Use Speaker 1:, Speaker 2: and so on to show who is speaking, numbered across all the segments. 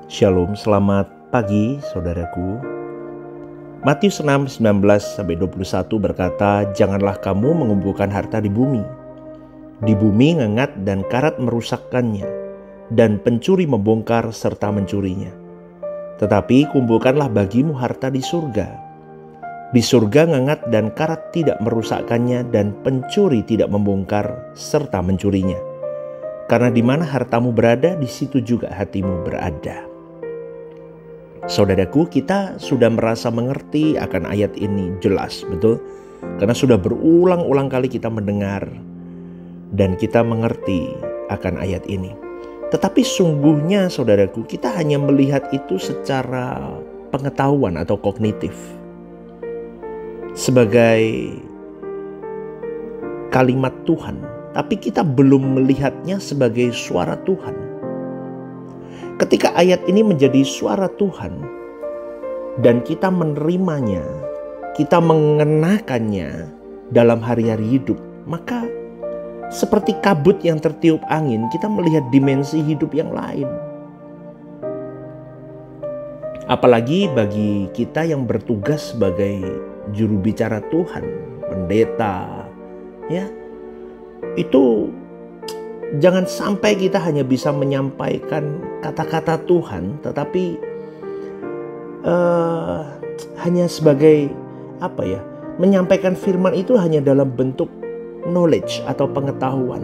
Speaker 1: Shalom, selamat pagi saudaraku. Matius 6, 19-21 berkata, "Janganlah kamu mengumpulkan harta di bumi. Di bumi ngengat dan karat merusakkannya, dan pencuri membongkar serta mencurinya. Tetapi kumpulkanlah bagimu harta di surga. Di surga ngengat dan karat tidak merusakkannya, dan pencuri tidak membongkar serta mencurinya. Karena di mana hartamu berada, di situ juga hatimu berada." Saudaraku, kita sudah merasa mengerti akan ayat ini jelas, betul? Karena sudah berulang-ulang kali kita mendengar dan kita mengerti akan ayat ini. Tetapi sungguhnya saudaraku, kita hanya melihat itu secara pengetahuan atau kognitif. Sebagai kalimat Tuhan, tapi kita belum melihatnya sebagai suara Tuhan. Ketika ayat ini menjadi suara Tuhan dan kita menerimanya, kita mengenakannya dalam hari-hari hidup, maka seperti kabut yang tertiup angin, kita melihat dimensi hidup yang lain. Apalagi bagi kita yang bertugas sebagai juru bicara Tuhan, pendeta, ya, itu jangan sampai kita hanya bisa menyampaikan kata-kata Tuhan, tetapi hanya sebagai menyampaikan firman itu hanya dalam bentuk knowledge atau pengetahuan,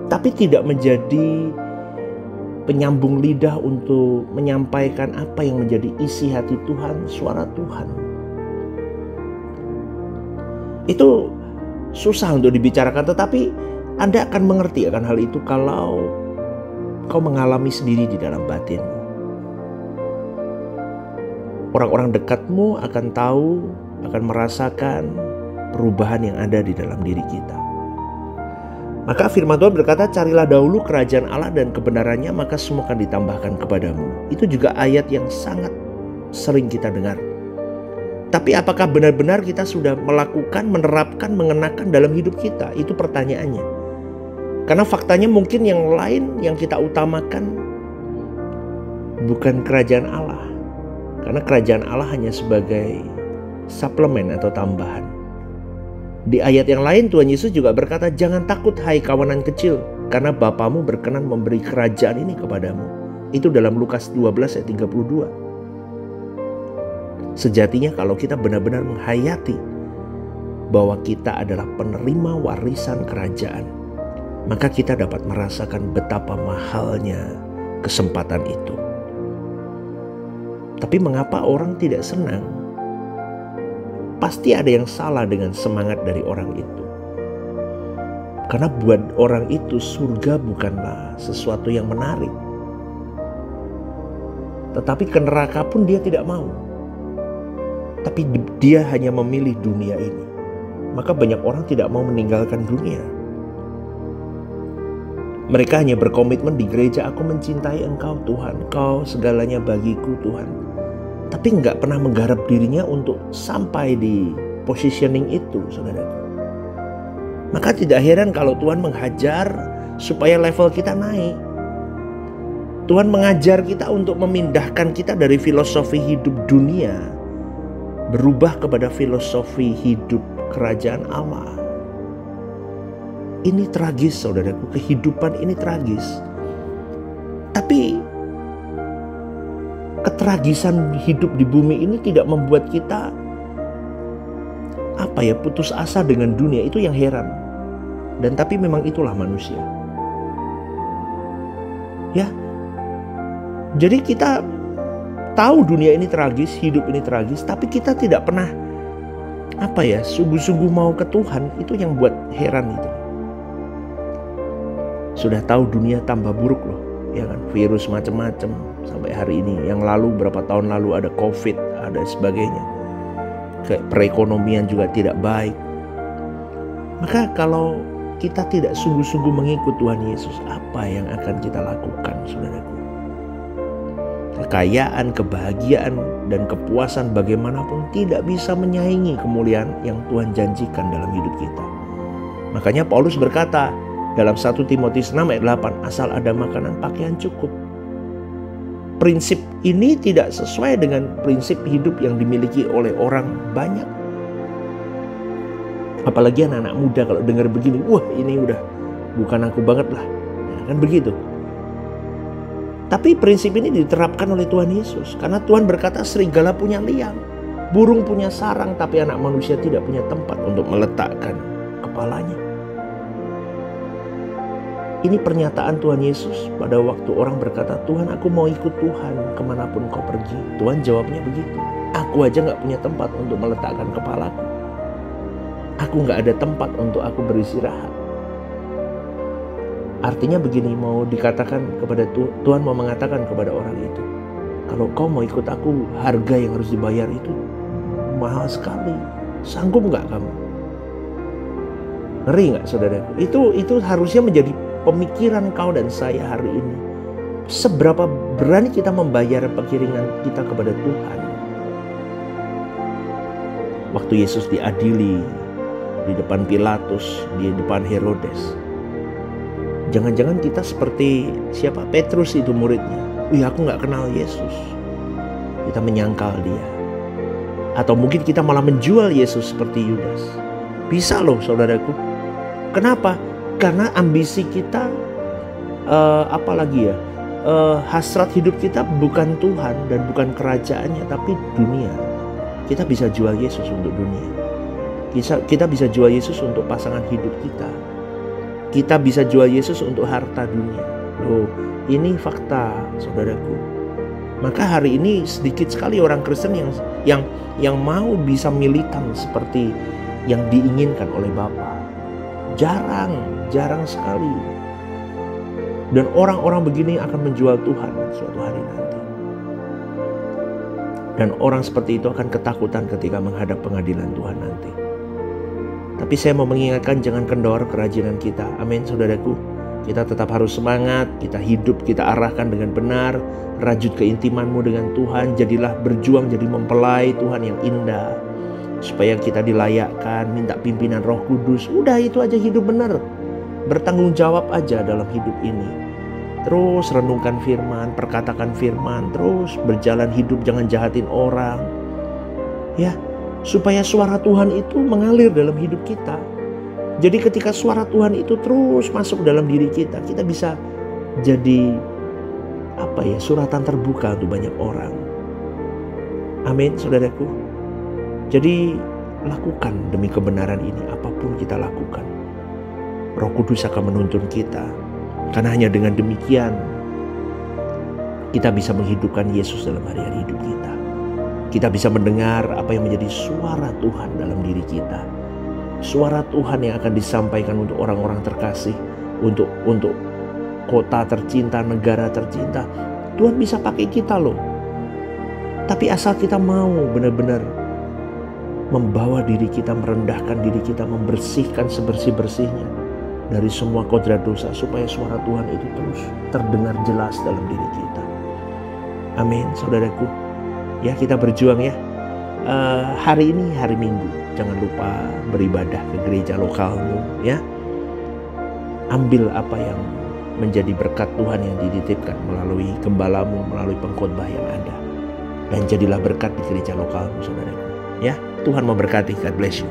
Speaker 1: tapi tidak menjadi penyambung lidah untuk menyampaikan apa yang menjadi isi hati Tuhan, suara Tuhan. Itu susah untuk dibicarakan, tetapi Anda akan mengerti akan hal itu kalau kau mengalami sendiri di dalam batin. Orang-orang dekatmu akan tahu, akan merasakan perubahan yang ada di dalam diri kita. Maka firman Tuhan berkata, "Carilah dahulu kerajaan Allah dan kebenarannya, maka semua akan ditambahkan kepadamu." Itu juga ayat yang sangat sering kita dengar. Tapi apakah benar-benar kita sudah melakukan, menerapkan, mengenakan dalam hidup kita? Itu pertanyaannya. Karena faktanya mungkin yang lain yang kita utamakan bukan kerajaan Allah. Karena kerajaan Allah hanya sebagai suplemen atau tambahan. Di ayat yang lain Tuhan Yesus juga berkata, "Jangan takut hai kawanan kecil, karena Bapamu berkenan memberi kerajaan ini kepadamu." Itu dalam Lukas 12 ayat 32. Sejatinya kalau kita benar-benar menghayati bahwa kita adalah penerima warisan kerajaan, maka kita dapat merasakan betapa mahalnya kesempatan itu. Tapi mengapa orang tidak senang? Pasti ada yang salah dengan semangat dari orang itu. Karena buat orang itu surga bukanlah sesuatu yang menarik. Tetapi ke neraka pun dia tidak mau. Tapi dia hanya memilih dunia ini. Maka banyak orang tidak mau meninggalkan dunia. Mereka hanya berkomitmen di gereja, "Aku mencintai Engkau Tuhan, Engkau segalanya bagiku Tuhan." Tapi nggak pernah menggarap dirinya untuk sampai di positioning itu, saudaraku. Maka tidak heran kalau Tuhan menghajar supaya level kita naik. Tuhan mengajar kita untuk memindahkan kita dari filosofi hidup dunia, berubah kepada filosofi hidup kerajaan Allah. Ini tragis saudaraku, kehidupan ini tragis. Tapi ketragisan hidup di bumi ini tidak membuat kita putus asa dengan dunia. Itu yang heran. Dan tapi memang itulah manusia. Ya. Jadi kita tahu dunia ini tragis, hidup ini tragis, tapi kita tidak pernah sungguh-sungguh mau ke Tuhan. Itu yang buat heran itu. Sudah tahu dunia tambah buruk loh, ya kan? Virus macam-macam sampai hari ini. Yang lalu berapa tahun lalu ada COVID, ada sebagainya. Perekonomian juga tidak baik. Maka kalau kita tidak sungguh-sungguh mengikut Tuhan Yesus, apa yang akan kita lakukan, saudaraku? Kekayaan, kebahagiaan, dan kepuasan bagaimanapun tidak bisa menyaingi kemuliaan yang Tuhan janjikan dalam hidup kita. Makanya Paulus berkata, Dalam 1 Timotius 6 ayat 8, asal ada makanan pakaian cukup. Prinsip ini tidak sesuai dengan prinsip hidup yang dimiliki oleh orang banyak. Apalagi anak-anak muda kalau dengar begini, wah ini udah bukan aku banget lah. Ya, kan begitu. Tapi prinsip ini diterapkan oleh Tuhan Yesus. Karena Tuhan berkata serigala punya liang, burung punya sarang, tapi anak manusia tidak punya tempat untuk meletakkan kepalanya. Ini pernyataan Tuhan Yesus pada waktu orang berkata, Tuhan aku mau ikut Tuhan kemanapun kau pergi. Tuhan jawabnya begitu. Aku aja gak punya tempat untuk meletakkan kepalaku. Aku gak ada tempat untuk aku beristirahat. Artinya begini, mau dikatakan kepada Tuhan mau mengatakan kepada orang itu, kalau kau mau ikut aku, harga yang harus dibayar itu mahal sekali. Sanggup gak kamu? Ngeri gak saudaraku? Itu harusnya menjadi pemikiran kau dan saya hari ini. Seberapa berani kita membayar pengiringan kita kepada Tuhan. Waktu Yesus diadili di depan Pilatus, di depan Herodes, jangan-jangan kita seperti siapa? Petrus itu muridnya. Wih, aku gak kenal Yesus. Kita menyangkal dia. Atau mungkin kita malah menjual Yesus seperti Yudas. Bisa loh saudaraku. Kenapa? Karena ambisi kita, hasrat hidup kita bukan Tuhan dan bukan kerajaannya, tapi dunia. Kita bisa jual Yesus untuk dunia. Kita bisa jual Yesus untuk pasangan hidup kita. Kita bisa jual Yesus untuk harta dunia. Loh, ini fakta, saudaraku. Maka hari ini sedikit sekali orang Kristen yang mau bisa militan seperti yang diinginkan oleh Bapa. Jarang sekali. Dan orang-orang begini akan menjual Tuhan suatu hari nanti. Dan orang seperti itu akan ketakutan ketika menghadap pengadilan Tuhan nanti. Tapi saya mau mengingatkan, jangan kendor kerajinan kita. Amin saudaraku. Kita tetap harus semangat, kita hidup, kita arahkan dengan benar. Rajut keintimanmu dengan Tuhan, jadilah berjuang jadi mempelai Tuhan yang indah. Supaya kita dilayakkan, minta pimpinan Roh Kudus. Udah itu aja hidup benar. Bertanggung jawab aja dalam hidup ini. Terus renungkan firman, perkatakan firman. Terus berjalan hidup, jangan jahatin orang. Ya, supaya suara Tuhan itu mengalir dalam hidup kita. Jadi ketika suara Tuhan itu terus masuk dalam diri kita, kita bisa jadi suratan terbuka untuk banyak orang. Amin saudaraku. Jadi lakukan demi kebenaran ini, apapun kita lakukan. Roh Kudus akan menuntun kita. Karena hanya dengan demikian kita bisa menghidupkan Yesus dalam hari-hari hidup kita. Kita bisa mendengar apa yang menjadi suara Tuhan dalam diri kita. Suara Tuhan yang akan disampaikan untuk orang-orang terkasih, untuk kota tercinta, negara tercinta. Tuhan bisa pakai kita loh. Tapi asal kita mau benar-benar membawa diri kita, merendahkan diri kita, membersihkan sebersih-bersihnya dari semua kodrat dosa, supaya suara Tuhan itu terus terdengar jelas dalam diri kita. Amin saudaraku. Ya, kita berjuang ya. Hari ini hari Minggu, jangan lupa beribadah ke gereja lokalmu ya. Ambil apa yang menjadi berkat Tuhan yang dititipkan melalui gembalamu, melalui pengkhotbah yang ada. Dan jadilah berkat di gereja lokalmu saudaraku. Ya, Tuhan memberkati. God bless you.